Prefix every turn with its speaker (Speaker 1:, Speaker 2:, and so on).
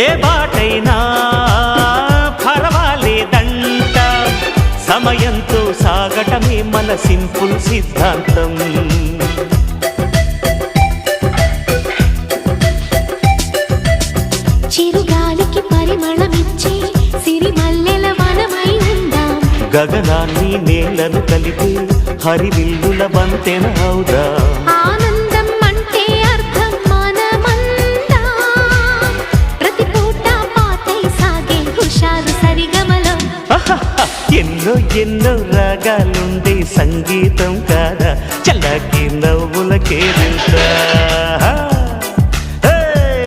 Speaker 1: ఏ బాటైనా పర్వాలేదంట, సమయంతో సాగటమే మన సింపుల్ సిద్ధాంతం.
Speaker 2: చిరుగాలికి పరిమళమిచ్చే సిరిమల్లెల వనమై ఉందాం,
Speaker 1: గగనాన్ని నేలను కలిపి హరివిల్లుల బంతెన అవుదాం.
Speaker 2: ఆనందం అంటే అర్థం మనమందా, ప్రతి పూట పాతై సాగే హుషారు సరిగమలో.
Speaker 1: ఎన్నో ఎన్నో రాగాలుండే సంగీతం కాదా, చల్లకి నవ్వులకే వింత.